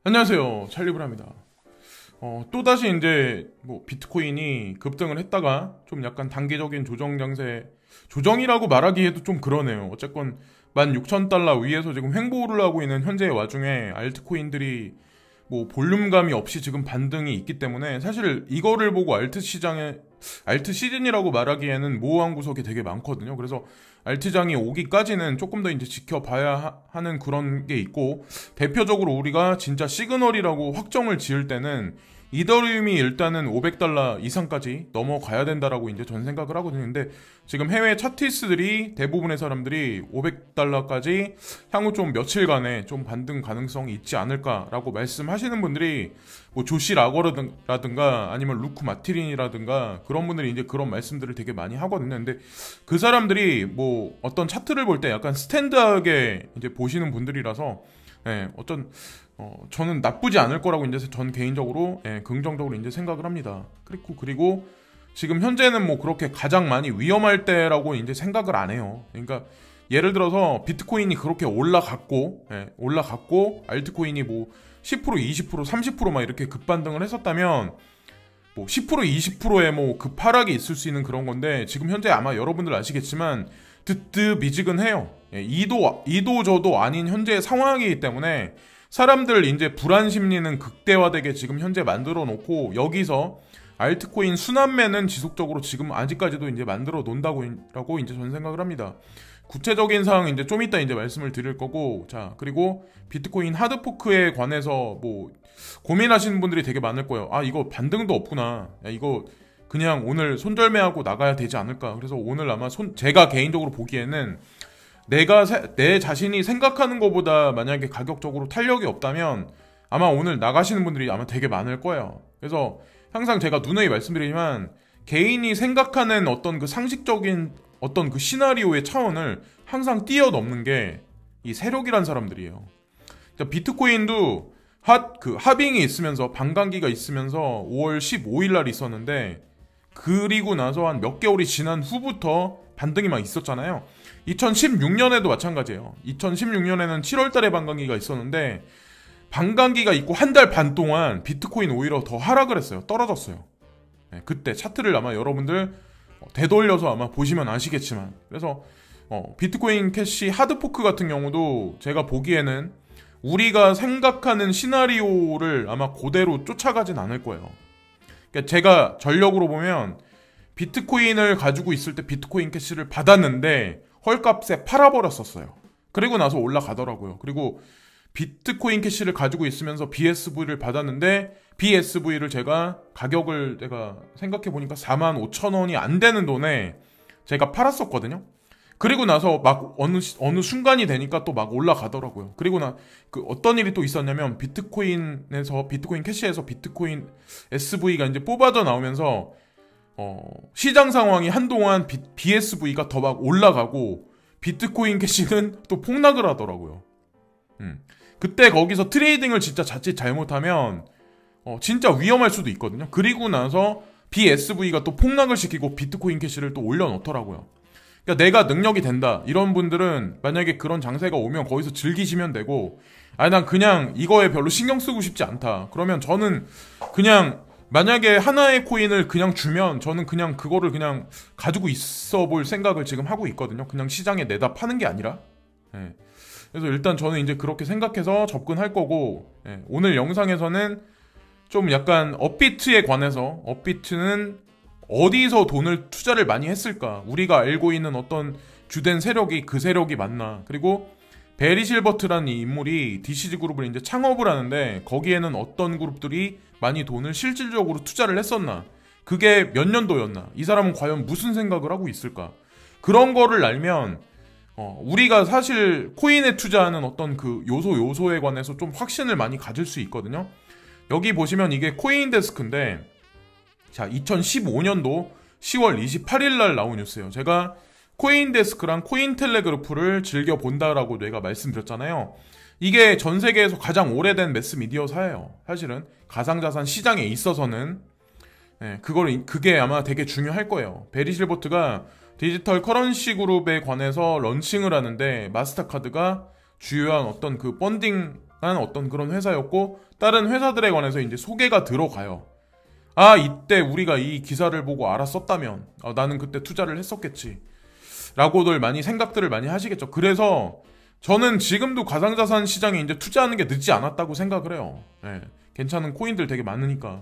안녕하세요, 찰리브라입니다. 또다시 이제 뭐 비트코인이 급등을 했다가 좀 약간 단기적인 조정 장세, 조정이라고 말하기에도 좀 그러네요. 어쨌건 16,000달러 위에서 지금 횡보를 하고 있는 현재의 와중에 알트코인들이 뭐 볼륨감이 없이 지금 반등이 있기 때문에 사실 이거를 보고 알트 시즌이라고 말하기에는 모호한 구석이 되게 많거든요. 그래서 알트장이 오기까지는 조금 더 이제 지켜봐야 하는 그런 게 있고, 대표적으로 우리가 진짜 시그널이라고 확정을 지을 때는 이더리움이 일단은 500달러 이상까지 넘어가야 된다라고 이제 전 생각을 하거든요. 근데 지금 해외 차티스들이 대부분의 사람들이 500달러까지 향후 좀 며칠간에 좀 반등 가능성이 있지 않을까라고 말씀하시는 분들이 뭐 조시 라거라든가 아니면 루크 마티린이라든가 그런 분들이 이제 그런 말씀들을 되게 많이 하거든요. 근데 그 사람들이 뭐 어떤 차트를 볼 때 약간 스탠드하게 이제 보시는 분들이라서 저는 나쁘지 않을 거라고 이제 전 개인적으로 긍정적으로 이제 생각을 합니다. 그리고 지금 현재는 뭐 그렇게 가장 많이 위험할 때라고 이제 생각을 안 해요. 그러니까 예를 들어서 비트코인이 그렇게 올라갔고 알트코인이 뭐 10%, 20%, 30%막 이렇게 급반등을 했었다면 뭐 10%, 20%의 뭐 급하락이 있을 수 있는 그런 건데, 지금 현재 아마 여러분들 아시겠지만 미지근해요. 이도 저도 아닌 현재의 상황이기 때문에 사람들 이제 불안 심리는 극대화되게 지금 현재 만들어 놓고, 여기서 알트코인 순환매는 지속적으로 지금 아직까지도 이제 만들어 놓는다고 이제 저는 생각을 합니다. 구체적인 사항은 이제 좀 이따 이제 말씀을 드릴 거고, 자, 그리고 비트코인 하드포크에 관해서 뭐 고민하시는 분들이 되게 많을 거예요. 아, 이거 반등도 없구나. 야, 이거 그냥 오늘 손절매하고 나가야 되지 않을까. 그래서 오늘 아마 제가 개인적으로 보기에는 내 자신이 생각하는 것보다 만약에 가격적으로 탄력이 없다면 아마 오늘 나가시는 분들이 아마 되게 많을 거예요. 그래서 항상 제가 누누이 말씀드리지만, 개인이 생각하는 어떤 그 상식적인 어떤 그 시나리오의 차원을 항상 뛰어넘는 게 이 세력이란 사람들이에요. 그러니까 비트코인도 하빙이 있으면서, 반감기가 있으면서 5월 15일 날 있었는데, 그리고 나서 한 몇 개월이 지난 후부터 반등이 막 있었잖아요. 2016년에도 마찬가지예요. 2016년에는 7월 달에 반감기가 있었는데, 반감기가 있고 한 달 반 동안 비트코인 오히려 더 하락을 했어요. 떨어졌어요. 그때 차트를 아마 여러분들 되돌려서 아마 보시면 아시겠지만, 그래서 비트코인 캐시 하드포크 같은 경우도 제가 보기에는 우리가 생각하는 시나리오를 아마 그대로 쫓아가진 않을 거예요. 그러니까 제가 전력으로 보면 비트코인을 가지고 있을 때 비트코인 캐시를 받았는데 헐값에 팔아버렸었어요. 그리고 나서 올라가더라고요. 그리고 비트코인 캐시를 가지고 있으면서 BSV를 받았는데, BSV를 제가 생각해보니까 45,000원이 안 되는 돈에 제가 팔았었거든요. 그리고 나서 막 어느 순간이 되니까 또 막 올라가더라고요. 그리고 어떤 일이 또 있었냐면, 비트코인 캐시에서 비트코인 SV가 이제 뽑아져 나오면서 시장 상황이 한동안 BSV가 더 막 올라가고 비트코인 캐시는 또 폭락을 하더라고요. 그때 거기서 트레이딩을 진짜 자칫 잘못하면 진짜 위험할 수도 있거든요. 그리고 나서 BSV가 또 폭락을 시키고 비트코인 캐시를 또 올려놓더라고요. 그러니까 내가 능력이 된다, 이런 분들은 만약에 그런 장세가 오면 거기서 즐기시면 되고, 난 그냥 이거에 별로 신경 쓰고 싶지 않다, 그러면 저는 그냥 만약에 하나의 코인을 그냥 주면 저는 그냥 그거를 그냥 가지고 있어 볼 생각을 지금 하고 있거든요. 그냥 시장에 내다 파는 게 아니라. 그래서 일단 저는 이제 그렇게 생각해서 접근할 거고, 오늘 영상에서는 좀 약간 업비트에 관해서, 업비트는 어디서 돈을 투자를 많이 했을까, 우리가 알고 있는 어떤 주된 세력이 그 세력이 맞나, 그리고 베리 실버트라는 이 인물이 DCG 그룹을 이제 창업을 하는데 거기에는 어떤 그룹들이 많이 돈을 실질적으로 투자를 했었나, 그게 몇 년도였나, 이 사람은 과연 무슨 생각을 하고 있을까, 그런 거를 알면 우리가 사실 코인에 투자하는 어떤 그 요소에 관해서 좀 확신을 많이 가질 수 있거든요. 여기 보시면 이게 코인데스크인데, 자, 2015년도 10월 28일 날 나온 뉴스예요. 제가 코인데스크랑 코인텔레그래프를 즐겨 본다라고 내가 말씀드렸잖아요. 이게 전 세계에서 가장 오래된 매스미디어사예요. 사실은 가상자산 시장에 있어서는 그게 아마 되게 중요할 거예요. 베리 실버트가 디지털 커런시 그룹에 관해서 런칭을 하는데, 마스터카드가 주요한 어떤 그 펀딩 어떤 그런 회사였고, 다른 회사들에 관해서 이제 소개가 들어가요. 아, 이때 우리가 이 기사를 보고 알았었다면 나는 그때 투자를 했었겠지 라고들 많이 생각들을 많이 하시겠죠. 그래서 저는 지금도 가상자산 시장에 이제 투자하는 게 늦지 않았다고 생각을 해요. 예, 괜찮은 코인들 되게 많으니까.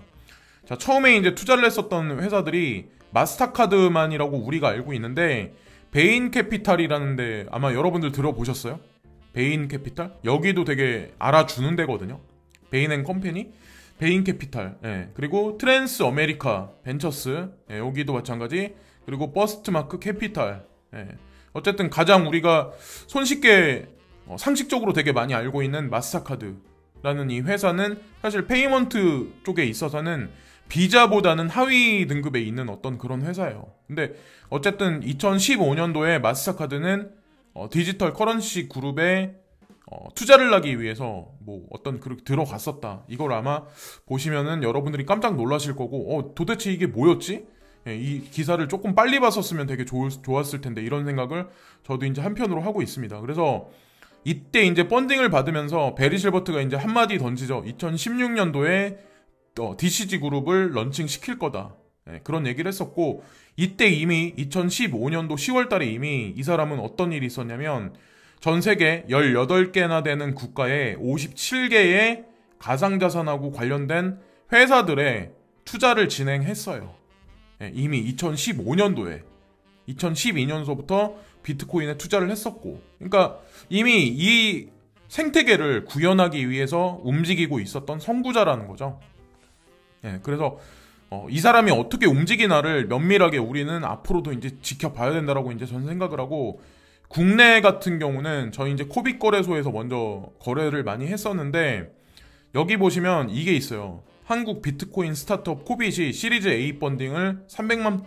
자, 처음에 이제 투자를 했었던 회사들이 마스터카드만이라고 우리가 알고 있는데, 베인 캐피탈이라는데 아마 여러분들 들어보셨어요? 베인 캐피탈? 여기도 되게 알아주는 데거든요. 베인 앤 컴퍼니? 베인 캐피탈. 예. 그리고 트랜스 아메리카 벤처스. 예, 여기도 마찬가지. 그리고 버스트마크 캐피탈. 예. 어쨌든 가장 우리가 손쉽게 상식적으로 되게 많이 알고 있는 마스터카드라는 이 회사는 사실 페이먼트 쪽에 있어서는 비자보다는 하위 등급에 있는 어떤 그런 회사예요. 근데 어쨌든 2015년도에 마스터카드는 디지털 커런시 그룹에 투자를 하기 위해서 뭐 어떤 그룹 들어갔었다. 이걸 아마 보시면은 여러분들이 깜짝 놀라실 거고, 도대체 이게 뭐였지? 예, 이 기사를 조금 빨리 봤었으면 되게 좋았을 텐데, 이런 생각을 저도 이제 한편으로 하고 있습니다. 그래서 이때 이제 펀딩을 받으면서 베리 실버트가 이제 한마디 던지죠. 2016년도에 DCG 그룹을 런칭시킬 거다. 예, 그런 얘기를 했었고, 이때 이미 2015년도 10월 달에 이미 이 사람은 어떤 일이 있었냐면, 전 세계 18개나 되는 국가에 57개의 가상자산하고 관련된 회사들의 투자를 진행했어요. 예, 이미 2015년도에 2012년서부터 비트코인에 투자를 했었고, 그러니까 이미 이 생태계를 구현하기 위해서 움직이고 있었던 선구자라는 거죠. 예, 그래서 이 사람이 어떻게 움직이나를 면밀하게 우리는 앞으로도 이제 지켜봐야 된다라고 이제 저는 생각을 하고, 국내 같은 경우는 저희 이제 코빗 거래소에서 먼저 거래를 많이 했었는데, 여기 보시면 이게 있어요. 한국 비트코인 스타트업 코빗이 시리즈 A 펀딩을 300만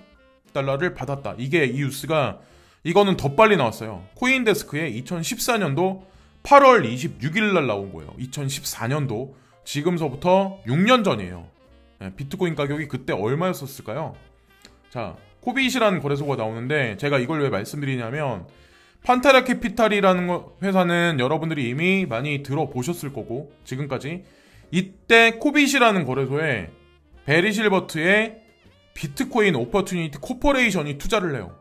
달러를 받았다. 이게 이 뉴스가, 이거는 더 빨리 나왔어요. 코인데스크에 2014년도 8월 26일 날 나온 거예요. 2014년도. 지금서부터 6년 전이에요. 비트코인 가격이 그때 얼마였었을까요? 자, 코빗이라는 거래소가 나오는데, 제가 이걸 왜 말씀드리냐면, 판테라 캐피탈이라는 회사는 여러분들이 이미 많이 들어보셨을 거고, 지금까지 이때 코빗이라는 거래소에 베리 실버트의 비트코인 오퍼튜니티 코퍼레이션이 투자를 해요.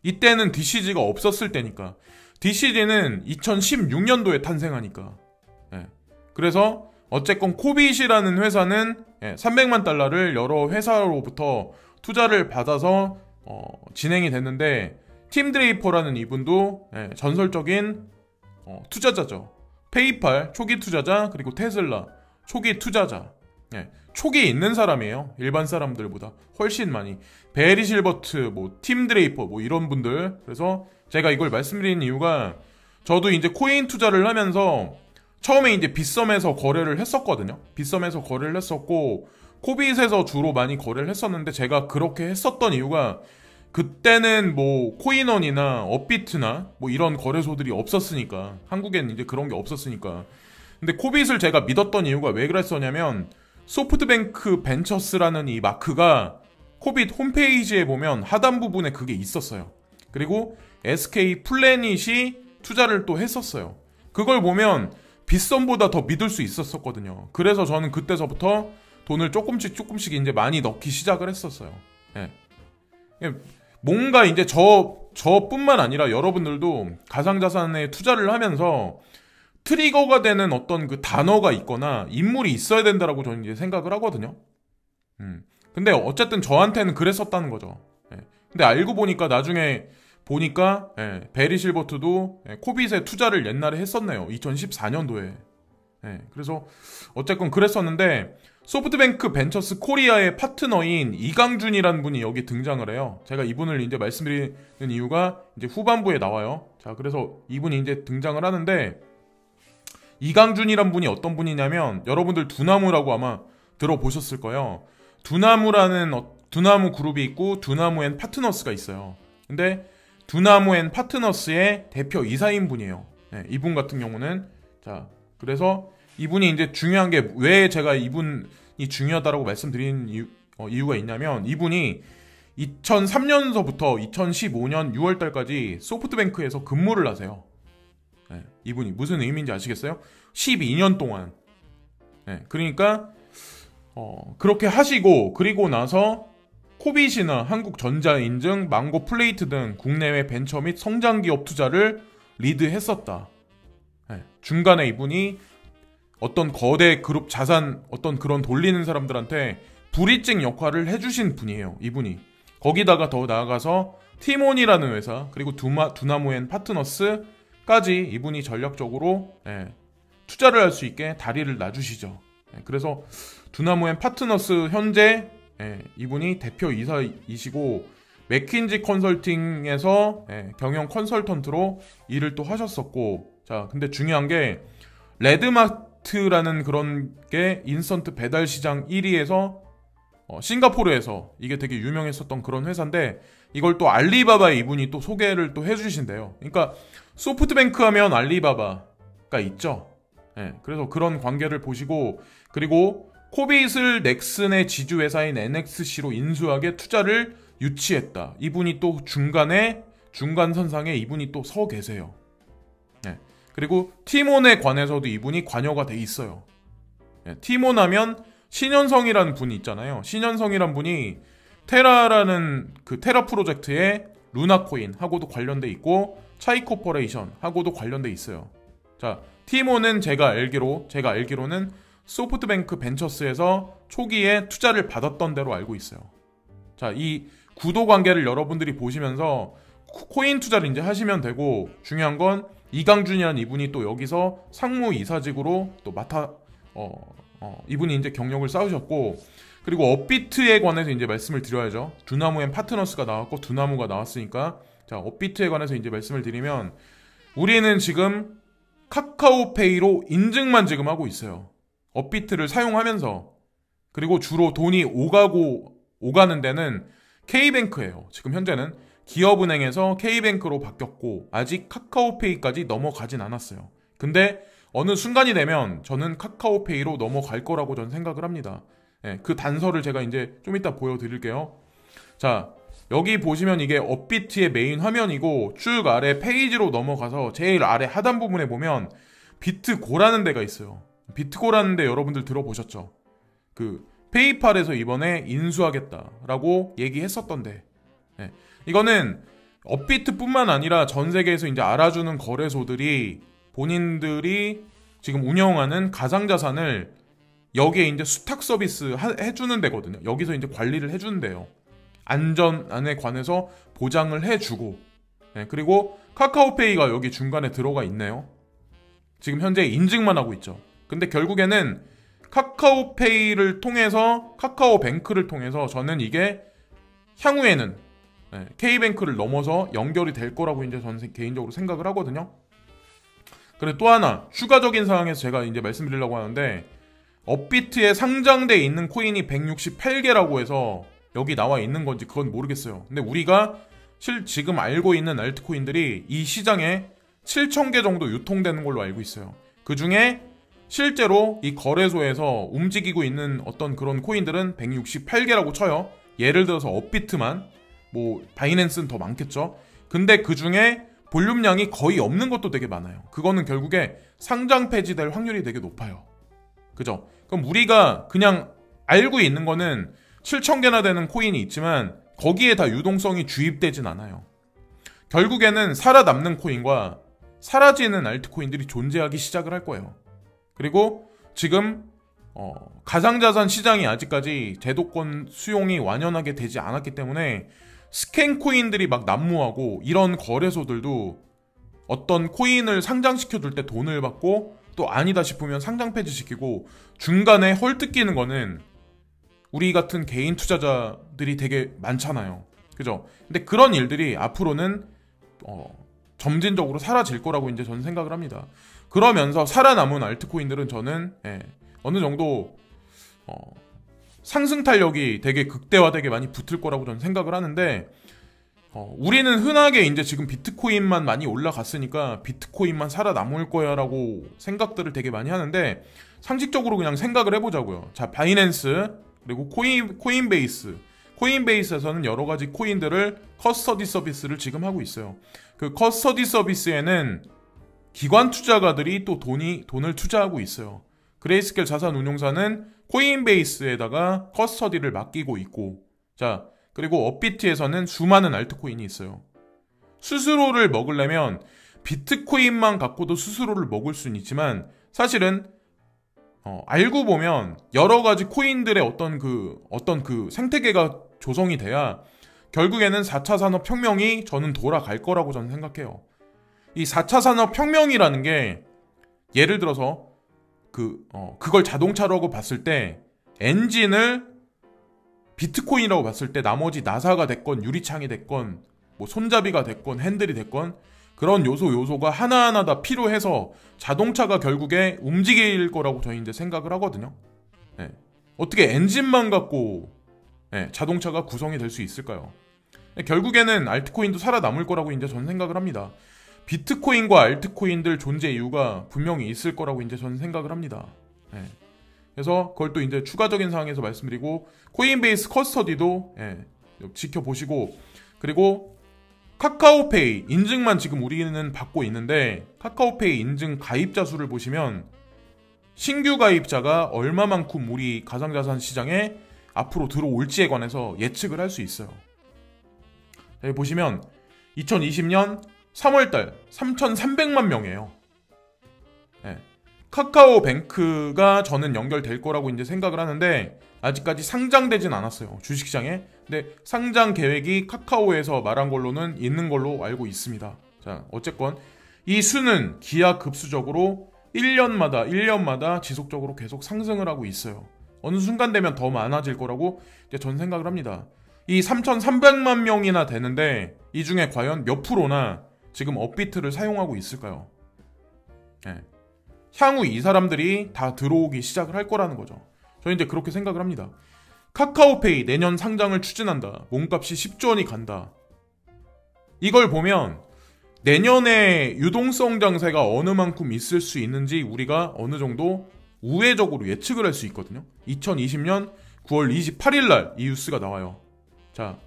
이때는 DCG가 없었을 때니까. DCG는 2016년도에 탄생하니까. 예. 그래서 어쨌건 코빗이라는 회사는 300만 달러를 여러 회사로부터 투자를 받아서 진행이 됐는데, 팀 드레이퍼라는 이분도 전설적인 투자자죠. 페이팔 초기 투자자, 그리고 테슬라 초기 투자자. 초기에 있는 사람이에요. 일반 사람들보다 훨씬 많이. 베리 실버트, 팀 드레이퍼, 이런 분들. 그래서 제가 이걸 말씀드리는 이유가, 저도 이제 코인 투자를 하면서 처음에 이제 빗썸에서 거래를 했었거든요. 빗썸에서 거래를 했었고, 코빗에서 주로 많이 거래를 했었는데, 제가 그렇게 했었던 이유가, 그때는 코인원이나 업비트나 이런 거래소들이 없었으니까, 한국에는 이제 그런 게 없었으니까. 근데 코빗을 제가 믿었던 이유가 왜 그랬었냐면, 소프트뱅크 벤처스라는 이 마크가 코빗 홈페이지에 보면 하단 부분에 그게 있었어요. 그리고 SK 플래닛이 투자를 또 했었어요. 그걸 보면 빗썸보다 더 믿을 수 있었거든요. 그래서 저는 그때서부터 돈을 조금씩 이제 많이 넣기 시작을 했었어요. 예. 뭔가 이제 저뿐만 아니라 여러분들도 가상자산에 투자를 하면서 트리거가 되는 어떤 그 단어가 있거나 인물이 있어야 된다라고 저는 이제 생각을 하거든요. 근데 어쨌든 저한테는 그랬었다는 거죠. 예. 근데 알고 보니까 나중에 보니까 베리 실버트도 코빗에 투자를 옛날에 했었네요. 2014년도에. 그래서 어쨌건 그랬었는데, 소프트뱅크 벤처스 코리아의 파트너인 이강준이라는 분이 여기 등장을 해요. 제가 이분을 이제 말씀드리는 이유가 이제 후반부에 나와요. 자, 그래서 이분이 이제 등장을 하는데, 이강준이란 분이 어떤 분이냐면, 여러분들 두나무라고 아마 들어보셨을 거예요. 두나무 그룹이 있고 두나무 앤 파트너스가 있어요. 근데 두나무 앤 파트너스의 대표 이사인 분이에요. 이분 같은 경우는, 자, 그래서 이분이 이제 중요한 게, 왜 제가 이분이 중요하다라고 말씀드리는 이유가 있냐면, 이분이 2003년서부터 2015년 6월달까지 소프트뱅크에서 근무를 하세요. 이분이 무슨 의미인지 아시겠어요? 12년 동안. 그러니까 그렇게 하시고 그리고 나서 코빗이나 한국전자인증, 망고플레이트 등 국내외 벤처 및 성장기업 투자를 리드했었다. 중간에 이분이 어떤 거대 그룹 자산 어떤 그런 돌리는 사람들한테 브리징 역할을 해주신 분이에요. 이분이. 거기다가 더 나아가서 티몬이라는 회사 그리고 두나무앤 파트너스까지 이분이 전략적으로 투자를 할 수 있게 다리를 놔주시죠. 그래서 두나무앤 파트너스 현재 이분이 대표이사이시고 맥킨지 컨설팅에서 경영 컨설턴트로 일을 또 하셨었고, 자 근데 중요한 게 레드마트라는 그런 게 인스턴트 배달 시장 1위에서 싱가포르에서 이게 되게 유명했었던 그런 회사인데 이걸 또 알리바바에 이분이 또 소개를 또 해주신대요. 그러니까 소프트뱅크 하면 알리바바가 있죠. 그래서 그런 관계를 보시고 그리고 코빗을 넥슨의 지주회사인 NXC로 인수하게 투자를 유치했다. 이분이 또 중간선상에 이분이 또 서 계세요. 그리고 티몬에 관해서도 이분이 관여가 돼 있어요. 티몬 하면 신현성이라는 분이 있잖아요. 신현성이란 분이 테라라는 그 테라 프로젝트에 루나코인 하고도 관련돼 있고 차이코퍼레이션 하고도 관련돼 있어요. 자, 티몬은 제가 알기로는 소프트뱅크 벤처스에서 초기에 투자를 받았던 대로 알고 있어요. 자, 이 구도 관계를 여러분들이 보시면서 코인 투자를 이제 하시면 되고 중요한 건 이강준이라는 이분이 또 여기서 상무이사직으로 또 이분이 이제 경력을 쌓으셨고 그리고 업비트에 관해서 이제 말씀을 드려야죠. 두나무앤 파트너스가 나왔고 두나무가 나왔으니까 자 업비트에 관해서 이제 말씀을 드리면 우리는 지금 카카오페이로 인증만 지금 하고 있어요. 업비트를 사용하면서 그리고 주로 돈이 오가는 데는 K뱅크예요. 지금 현재는 기업은행에서 K뱅크로 바뀌었고 아직 카카오페이까지 넘어가진 않았어요. 근데 어느 순간이 되면 저는 카카오페이로 넘어갈 거라고 저는 생각을 합니다. 그 단서를 제가 이제 좀 이따 보여드릴게요. 자, 여기 보시면 이게 업비트의 메인 화면이고 쭉 아래 페이지로 넘어가서 제일 아래 하단 부분에 보면 비트고라는 데가 있어요. 비트고라는 데 여러분들 들어보셨죠? 그 페이팔에서 이번에 인수하겠다라고 얘기했었던데 이거는 업비트뿐만 아니라 전 세계에서 이제 알아주는 거래소들이 본인들이 지금 운영하는 가상자산을 여기에 이제 수탁 서비스 해주는 데거든요. 여기서 이제 관리를 해주는 데요. 안전에 관해서 보장을 해주고 그리고 카카오페이가 여기 중간에 들어가 있네요. 지금 현재 인증만 하고 있죠. 근데 결국에는 카카오페이를 통해서 카카오뱅크를 통해서 저는 이게 향후에는 K뱅크를 넘어서 연결이 될 거라고 이제 저는 개인적으로 생각을 하거든요. 그리고 또 하나 추가적인 사항에서 제가 이제 말씀드리려고 하는데 업비트에 상장돼 있는 코인이 168개라고 해서 여기 나와 있는 건지 그건 모르겠어요. 근데 우리가 지금 알고 있는 알트코인들이 이 시장에 7,000개 정도 유통되는 걸로 알고 있어요. 그 중에 실제로 이 거래소에서 움직이고 있는 어떤 그런 코인들은 168개라고 쳐요. 예를 들어서 업비트만, 뭐 바이낸스는 더 많겠죠. 근데 그 중에 볼륨량이 거의 없는 것도 되게 많아요. 그거는 결국에 상장 폐지될 확률이 되게 높아요. 그죠? 그럼 우리가 그냥 알고 있는 거는 7,000개나 되는 코인이 있지만 거기에 다 유동성이 주입되진 않아요. 결국에는 살아남는 코인과 사라지는 알트코인들이 존재하기 시작을 할 거예요. 그리고 지금 가상자산 시장이 아직까지 제도권 수용이 완연하게 되지 않았기 때문에 스캔 코인들이 막 난무하고 이런 거래소들도 어떤 코인을 상장시켜줄 때 돈을 받고 또 아니다 싶으면 상장 폐지시키고 중간에 헐뜯기는 거는 우리 같은 개인 투자자들이 되게 많잖아요. 그죠? 근데 그런 일들이 앞으로는 점진적으로 사라질 거라고 이제 저는 생각을 합니다. 그러면서 살아남은 알트코인들은 저는 어느 정도 상승 탄력이 되게 극대화되게 많이 붙을 거라고 저는 생각을 하는데 우리는 흔하게 이제 지금 비트코인만 많이 올라갔으니까 비트코인만 살아남을 거야 라고 생각들을 되게 많이 하는데 상식적으로 그냥 생각을 해보자고요. 자, 바이낸스 그리고 코인베이스에서는 여러 가지 코인들을 커스터디 서비스를 지금 하고 있어요. 그 커스터디 서비스에는 기관 투자가들이 또 돈을 투자하고 있어요. 그레이스케일 자산운용사는 코인베이스에다가 커스터디를 맡기고 있고, 자, 그리고 업비트에서는 수많은 알트코인이 있어요. 스스로를 먹으려면 비트코인만 갖고도 스스로를 먹을 수는 있지만, 사실은 알고 보면 여러 가지 코인들의 어떤 그 생태계가 조성이 돼야 결국에는 4차 산업혁명이 저는 돌아갈 거라고 저는 생각해요. 이 4차 산업혁명이라는 게 예를 들어서 그걸 자동차라고 봤을 때 엔진을 비트코인이라고 봤을 때 나머지 나사가 됐건 유리창이 됐건 뭐 손잡이가 됐건 핸들이 됐건 그런 요소가 하나하나 다 필요해서 자동차가 결국에 움직일 거라고 저는 이제 생각을 하거든요. 네. 어떻게 엔진만 갖고 자동차가 구성이 될 수 있을까요? 결국에는 알트코인도 살아남을 거라고 이제 저는 생각을 합니다. 비트코인과 알트코인들 존재 이유가 분명히 있을 거라고 이제 저는 생각을 합니다. 그래서 그걸 또 이제 추가적인 사항에서 말씀드리고, 코인베이스 커스터디도 지켜보시고, 그리고 카카오페이 인증만 지금 우리는 받고 있는데, 카카오페이 인증 가입자 수를 보시면 신규 가입자가 얼마만큼 우리 가상자산 시장에 앞으로 들어올지에 관해서 예측을 할 수 있어요. 여기 보시면 2020년 3월달 3,300만 명이에요. 카카오뱅크가 저는 연결될 거라고 이제 생각을 하는데 아직까지 상장되진 않았어요, 주식시장에. 근데 상장 계획이 카카오에서 말한 걸로는 있는 걸로 알고 있습니다. 자, 어쨌건 이 수는 기하급수적으로 1년마다 지속적으로 계속 상승을 하고 있어요. 어느 순간 되면 더 많아질 거라고 이제 전 생각을 합니다. 이 3,300만 명이나 되는데 이 중에 과연 몇 프로나 지금 업비트를 사용하고 있을까요? 향후 이 사람들이 다 들어오기 시작을 할 거라는 거죠. 저는 이제 그렇게 생각을 합니다. 카카오페이 내년 상장을 추진한다. 몸값이 10조 원이 간다. 이걸 보면 내년에 유동성 장세가 어느 만큼 있을 수 있는지 우리가 어느 정도 우회적으로 예측을 할 수 있거든요. 2020년 9월 28일 날 이 뉴스가 나와요. 자,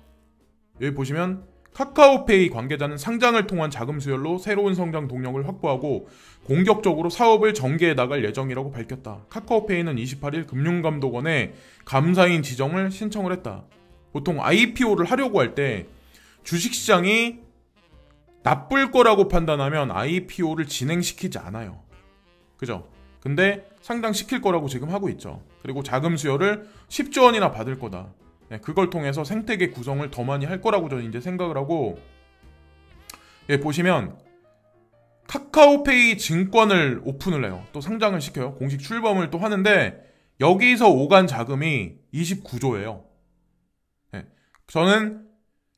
여기 보시면 카카오페이 관계자는 상장을 통한 자금 수혈로 새로운 성장 동력을 확보하고 공격적으로 사업을 전개해 나갈 예정이라고 밝혔다. 카카오페이는 28일 금융감독원에 감사인 지정을 신청을 했다. 보통 IPO를 하려고 할 때 주식시장이 나쁠 거라고 판단하면 IPO를 진행시키지 않아요. 그죠? 근데 상장시킬 거라고 지금 하고 있죠. 그리고 자금 수혈을 10조 원이나 받을 거다. 그걸 통해서 생태계 구성을 더 많이 할 거라고 저는 이제 생각을 하고, 보시면 카카오페이 증권을 오픈을 해요. 또 상장을 시켜요. 공식 출범을 또 하는데 여기서 오간 자금이 29조예요. 저는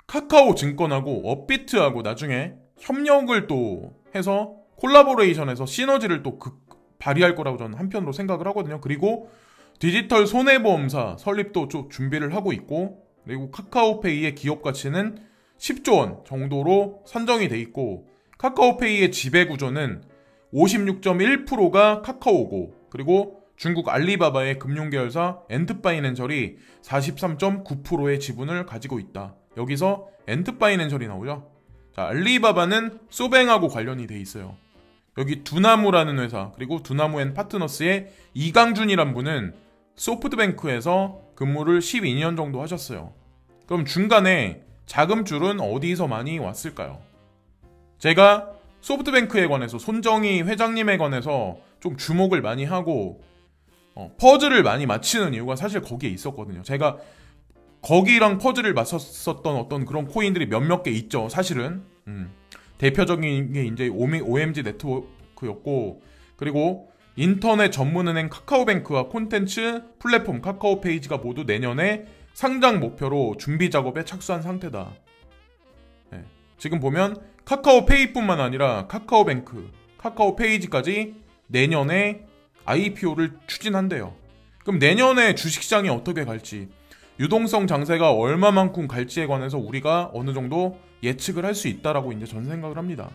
카카오 증권하고 업비트하고 나중에 협력을 또 해서 콜라보레이션해서 시너지를 또 발휘할 거라고 저는 한편으로 생각을 하거든요. 그리고 디지털 손해보험사 설립도 좀 준비를 하고 있고, 그리고 카카오페이의 기업 가치는 10조 원 정도로 산정이 돼 있고, 카카오페이의 지배구조는 56.1%가 카카오고, 그리고 중국 알리바바의 금융계열사 엔트파이낸셜이 43.9%의 지분을 가지고 있다. 여기서 엔트파이낸셜이 나오죠. 자, 알리바바는 소뱅하고 관련이 돼 있어요. 여기 두나무라는 회사, 그리고 두나무 앤 파트너스의 이강준이란 분은 소프트뱅크에서 근무를 12년 정도 하셨어요. 그럼 중간에 자금줄은 어디서 많이 왔을까요? 제가 소프트뱅크에 관해서 손정희 회장님에 관해서 좀 주목을 많이 하고 퍼즐을 많이 맞히는 이유가 사실 거기에 있었거든요. 제가 거기랑 퍼즐을 맞췄었던 어떤 그런 코인들이 몇몇 개 있죠, 사실은. 대표적인 게 이제 OMG 네트워크였고, 그리고 인터넷 전문은행 카카오뱅크와 콘텐츠 플랫폼 카카오페이지가 모두 내년에 상장 목표로 준비 작업에 착수한 상태다. 지금 보면 카카오페이뿐만 아니라 카카오뱅크, 카카오페이지까지 내년에 IPO를 추진한대요. 그럼 내년에 주식시장이 어떻게 갈지, 유동성 장세가 얼마만큼 갈지에 관해서 우리가 어느 정도 예측을 할 수 있다라고 이제 전 생각을 합니다.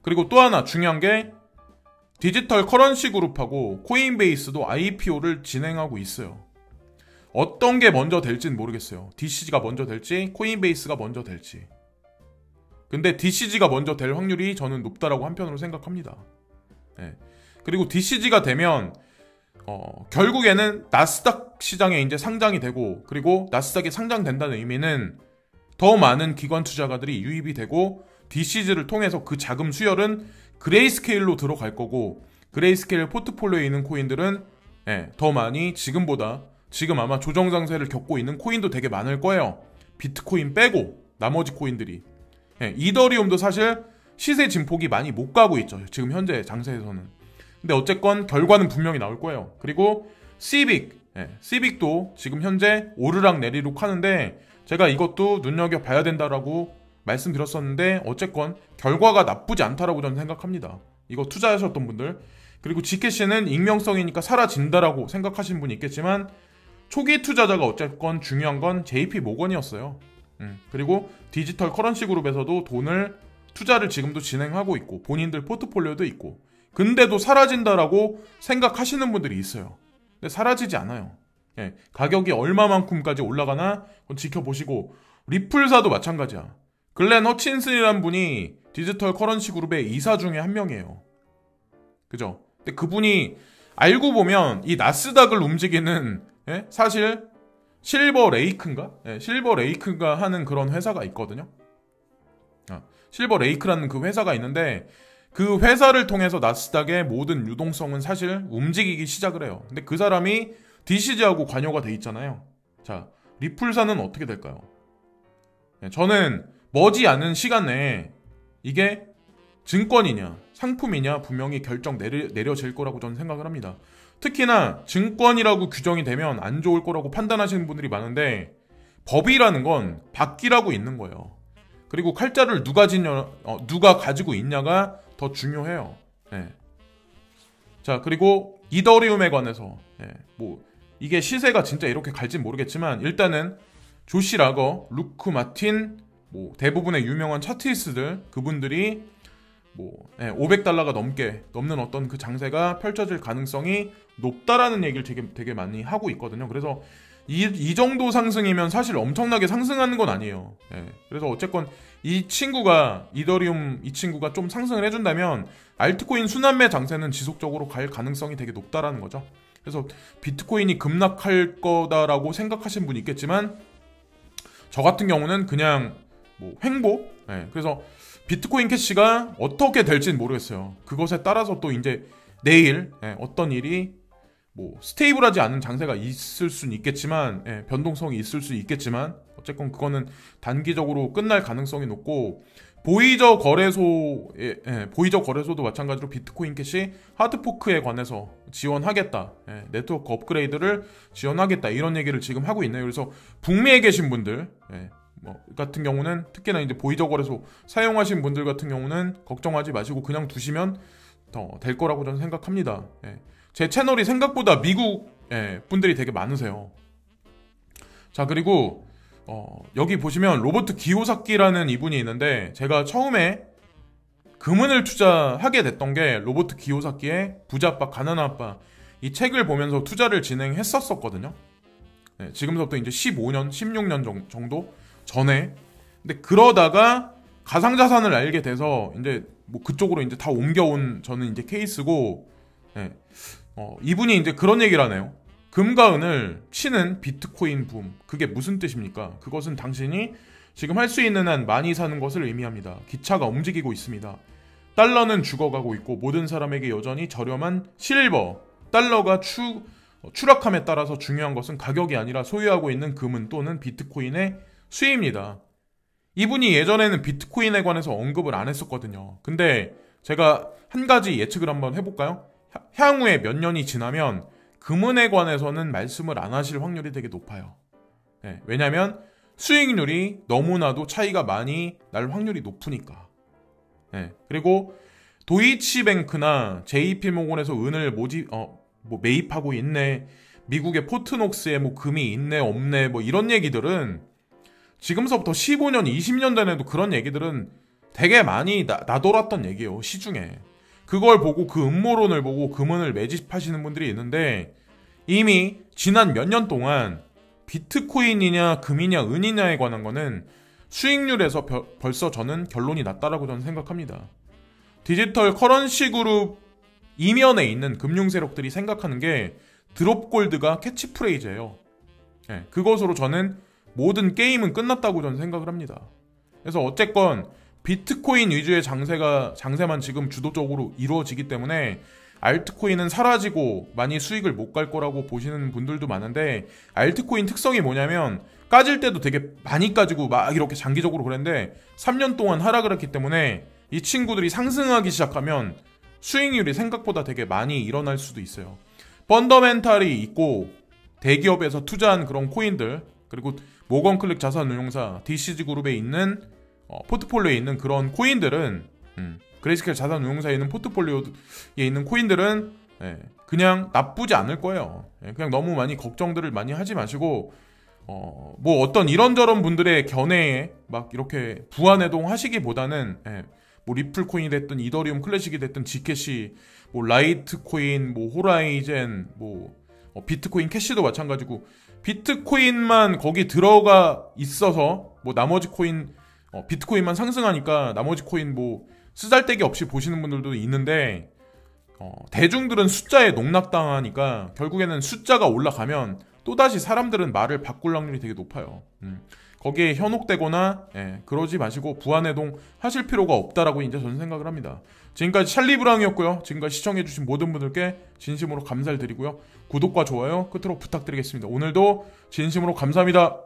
그리고 또 하나 중요한 게 디지털 커런시 그룹하고 코인베이스도 IPO를 진행하고 있어요. 어떤 게 먼저 될지는 모르겠어요. DCG가 먼저 될지 코인베이스가 먼저 될지. 근데 DCG가 먼저 될 확률이 저는 높다라고 한편으로 생각합니다. 예. 그리고 DCG가 되면 결국에는 나스닥 시장에 이제 상장이 되고, 그리고 나스닥에 상장된다는 의미는 더 많은 기관 투자가들이 유입이 되고 DCG를 통해서 그 자금 수혈은 그레이스케일로 들어갈 거고, 그레이스케일 포트폴리오에 있는 코인들은 더 많이 지금보다, 지금 아마 조정 장세를 겪고 있는 코인도 되게 많을 거예요. 비트코인 빼고 나머지 코인들이. 이더리움도 사실 시세 진폭이 많이 못 가고 있죠, 지금 현재 장세에서는. 근데 어쨌건 결과는 분명히 나올 거예요. 그리고 시빅도 지금 현재 오르락 내리락 하는데, 제가 이것도 눈여겨봐야 된다라고 말씀드렸었는데 어쨌건 결과가 나쁘지 않다라고 저는 생각합니다. 이거 투자하셨던 분들. 그리고 지캐시는 익명성이니까 사라진다라고 생각하시는 분이 있겠지만, 초기 투자자가 어쨌건 중요한 건 JP 모건이었어요. 그리고 디지털 커런시 그룹에서도 투자를 지금도 진행하고 있고 본인들 포트폴리오도 있고, 근데도 사라진다라고 생각하시는 분들이 있어요. 근데 사라지지 않아요. 가격이 얼마만큼까지 올라가나 그건 지켜보시고, 리플사도 마찬가지야. 글렌 허친슨이란 분이 디지털 커런시 그룹의 이사 중에 한 명이에요. 그죠? 근데 그분이 알고 보면 이 나스닥을 움직이는, 사실 실버 레이크인가 하는 그런 회사가 있거든요. 실버 레이크라는 그 회사가 있는데, 그 회사를 통해서 나스닥의 모든 유동성은 사실 움직이기 시작을 해요. 근데 그 사람이 DCG하고 관여가 돼 있잖아요. 자, 리플사는 어떻게 될까요? 저는 머지않은 시간 내에 이게 증권이냐 상품이냐 분명히 결정 내려질 거라고 저는 생각을 합니다. 특히나 증권이라고 규정이 되면 안 좋을 거라고 판단하시는 분들이 많은데, 법이라는 건 바뀌라고 있는 거예요. 그리고 칼자를 누가 가지고 있냐가 더 중요해요. 자, 그리고 이더리움에 관해서 이게 시세가 진짜 이렇게 갈진 모르겠지만, 일단은 조시 라거, 루크 마틴, 대부분의 유명한 차트리스트들, 그분들이 500달러가 넘는 어떤 그 장세가 펼쳐질 가능성이 높다라는 얘기를 되게 많이 하고 있거든요. 그래서 이 정도 상승이면 사실 엄청나게 상승하는 건 아니에요. 그래서 어쨌건 이더리움 이 친구가 좀 상승을 해준다면 알트코인 순환매 장세는 지속적으로 갈 가능성이 되게 높다라는 거죠. 그래서 비트코인이 급락할 거다라고 생각하시는 분이 있겠지만, 저 같은 경우는 그냥 횡보. 그래서 비트코인 캐시가 어떻게 될지는 모르겠어요. 그것에 따라서 또 이제 내일 어떤 일이 스테이블하지 않은 장세가 있을 수는 있겠지만, 변동성이 있을 수 있겠지만, 어쨌건 그거는 단기적으로 끝날 가능성이 높고, 보이저 거래소도 마찬가지로 비트코인 캐시 하드포크에 관해서 지원하겠다, 네트워크 업그레이드를 지원하겠다, 이런 얘기를 지금 하고 있네요. 그래서 북미에 계신 분들 같은 경우는, 특히나 이제 보이저 거래소 사용하신 분들 같은 경우는 걱정하지 마시고 그냥 두시면 더 될 거라고 저는 생각합니다. 제 채널이 생각보다 미국 분들이 되게 많으세요. 자, 그리고 여기 보시면 로버트 기요사키라는 이분이 있는데, 제가 처음에 금은을 투자하게 됐던 게 로버트 기요사키의 부자아빠 가난아빠 이 책을 보면서 투자를 진행했었거든요. 지금부터 이제 15년 16년 정도 전에. 근데 그러다가 가상자산을 알게 돼서 이제 그쪽으로 이제 다 옮겨온 저는 이제 케이스고, 이분이 이제 그런 얘기를 하네요. 금과 은을 치는 비트코인 붐. 그게 무슨 뜻입니까? 그것은 당신이 지금 할 수 있는 한 많이 사는 것을 의미합니다. 기차가 움직이고 있습니다. 달러는 죽어가고 있고 모든 사람에게 여전히 저렴한 실버, 달러가 추락함에 따라서 중요한 것은 가격이 아니라 소유하고 있는 금은 또는 비트코인의 수입니다. 이분이 예전에는 비트코인에 관해서 언급을 안 했었거든요. 근데 제가 한 가지 예측을 한번 해볼까요? 향후에 몇 년이 지나면 금은에 관해서는 말씀을 안 하실 확률이 되게 높아요. 왜냐면 수익률이 너무나도 차이가 많이 날 확률이 높으니까. 그리고 도이치뱅크나 JP모건에서 은을 매입하고 있네, 미국의 포트녹스에 금이 있네 없네 이런 얘기들은 지금서부터 15년 20년 전에도 그런 얘기들은 되게 많이 나돌았던 얘기예요, 시중에. 그걸 보고 그 음모론을 보고 금은을 매집하시는 분들이 있는데, 이미 지난 몇 년 동안 비트코인이냐 금이냐 은이냐에 관한 거는 수익률에서 벌써 저는 결론이 났다라고 저는 생각합니다. 디지털 커런시 그룹 이면에 있는 금융 세력들이 생각하는 게 드롭골드가 캐치프레이즈예요. 네, 그것으로 저는 모든 게임은 끝났다고 저는 생각을 합니다. 그래서 어쨌건 비트코인 위주의 장세만 지금 주도적으로 이루어지기 때문에 알트코인은 사라지고 많이 수익을 못 갈 거라고 보시는 분들도 많은데, 알트코인 특성이 뭐냐면 까질 때도 되게 많이 까지고 막 이렇게 장기적으로 그랬는데 3년 동안 하락을 했기 때문에 이 친구들이 상승하기 시작하면 수익률이 생각보다 되게 많이 일어날 수도 있어요. 펀더멘탈이 있고 대기업에서 투자한 그런 코인들, 그리고 모건클릭 자산운용사 DCG 그룹에 있는 포트폴리오에 있는 그런 코인들은 그레이스케일 자산운용사에 있는 포트폴리오에 있는 코인들은 그냥 나쁘지 않을 거예요. 그냥 너무 많이 걱정들을 많이 하지 마시고 뭐 어떤 이런저런 분들의 견해에 막 이렇게 부안해동 하시기보다는 뭐 리플코인이 됐든 이더리움 클래식이 됐든 지캐시, 뭐 라이트코인, 뭐 호라이젠, 뭐 비트코인 캐시도 마찬가지고, 비트코인만 거기 들어가 있어서 뭐 나머지 코인 비트코인만 상승하니까 나머지 코인 뭐 쓰잘데기 없이 보시는 분들도 있는데, 대중들은 숫자에 농락당하니까 결국에는 숫자가 올라가면 또다시 사람들은 말을 바꿀 확률이 되게 높아요. 거기에 현혹되거나 그러지 마시고 부안해동 하실 필요가 없다라고 이제 저는 생각을 합니다. 지금까지 찰리브랑이었고요. 지금까지 시청해주신 모든 분들께 진심으로 감사를 드리고요. 구독과 좋아요 끝으로 부탁드리겠습니다. 오늘도 진심으로 감사합니다.